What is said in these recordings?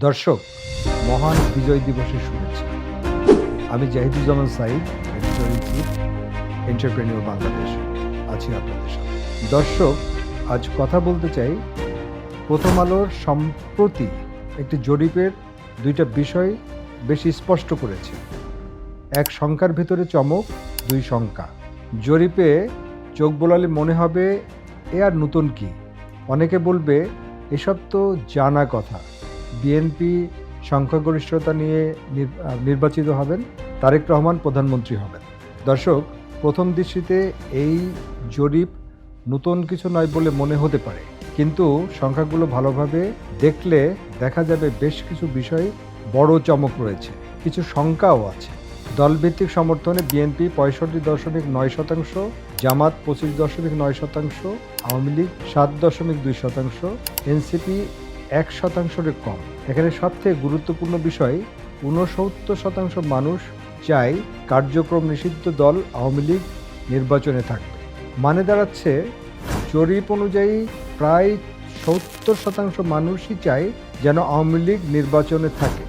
দর্শক, মহান বিজয় দিবসের শুভেচ্ছা। আমি Zahiduzzaman Sayeed, editor in chief, entrepreneur Bangladesh, আছি আপনাদের সাথে। দর্শক, আজ কথা বলতে চাই প্রথম আলোর সম্প্রতি একটি জরিপের দুইটা বিষয় বেশি স্পষ্ট করেছে। এক, সংখ্যার ভিতরে চমক, দুই, সংখ্যা। জরিপে চোখ বোলালে মনে হবে এ আর নতুন কি। অনেকে বলবে এসব তো জানা কথা, বিএনপি সংখ্যাগরিষ্ঠতা নিয়ে নির্বাচিত হবেন, তারেক রহমান প্রধানমন্ত্রী হবেন। দর্শক, প্রথম দৃষ্টিতে এই জরিপ নতুন কিছু নয় বলে মনে হতে পারে, কিন্তু সংখ্যাগুলো ভালোভাবে দেখলে দেখা যাবে বেশ কিছু বিষয় বড় চমক রয়েছে। কিছু শঙ্কাও আছে। দলভিত্তিক সমর্থনে বিএনপি 65.9%, জামাত 25.9%, আওয়ামী লীগ 7.2%, এনসিপি 1%-এর কম। এখানে সবথেকে গুরুত্বপূর্ণ বিষয়, 69% মানুষ চায় কার্যক্রম নিষিদ্ধ দল আওয়ামী লীগ নির্বাচনে থাকবে। মানে দাঁড়াচ্ছে, জরিপ অনুযায়ী প্রায় 70% মানুষই চায় যেন আওয়ামী লীগ নির্বাচনে থাকে।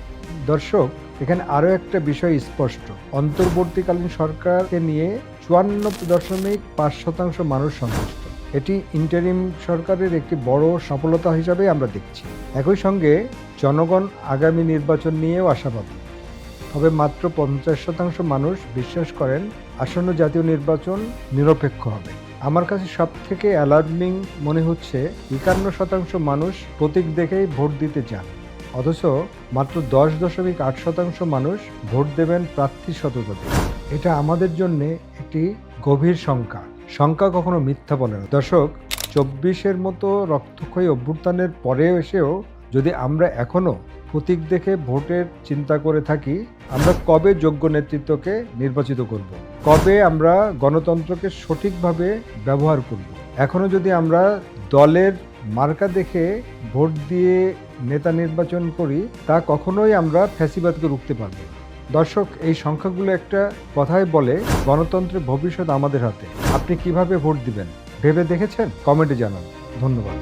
দর্শক, এখানে আরও একটা বিষয় স্পষ্ট, অন্তর্বর্তীকালীন সরকারকে নিয়ে 54.5% মানুষ সন্তুষ্ট। এটি ইন্টারিম সরকারের একটি বড় সফলতা হিসাবে আমরা দেখছি। একই সঙ্গে জনগণ আগামী নির্বাচন নিয়েও আশাবাদী। তবে মাত্র 50% মানুষ বিশ্বাস করেন আসন্ন জাতীয় নির্বাচন নিরপেক্ষ হবে। আমার কাছে সবথেকে অ্যালার্মিং মনে হচ্ছে 51% মানুষ প্রতীক দেখেই ভোট দিতে চান, অথচ মাত্র 10.8% মানুষ ভোট দেবেন প্রার্থী সততাতে। এটা আমাদের জন্য একটি গভীর সংখ্যা। সংখ্যা কখনো মিথ্যা বলে না। দর্শক, 24-এর মতো রক্তক্ষয়ী অভ্যুত্থানের পরে এসেও যদি আমরা এখনো প্রতীক দেখে ভোটের চিন্তা করে থাকি, আমরা কবে যোগ্য নেতৃত্বকে নির্বাচিত করব? কবে আমরা গণতন্ত্রকে সঠিকভাবে ব্যবহার করব? এখনো যদি আমরা দলের মার্কা দেখে ভোট দিয়ে নেতা নির্বাচন করি, তা কখনোই আমরা ফ্যাসিবাদকে রুখতে পারব না। দর্শক, এই সংখ্যাগুলো একটা কথাই বলে, গণতন্ত্রের ভবিষ্যৎ আমাদের হাতে। আপনি কিভাবে ভোট দিবেন ভেবে দেখেছেন? কমেন্টে জানান। ধন্যবাদ।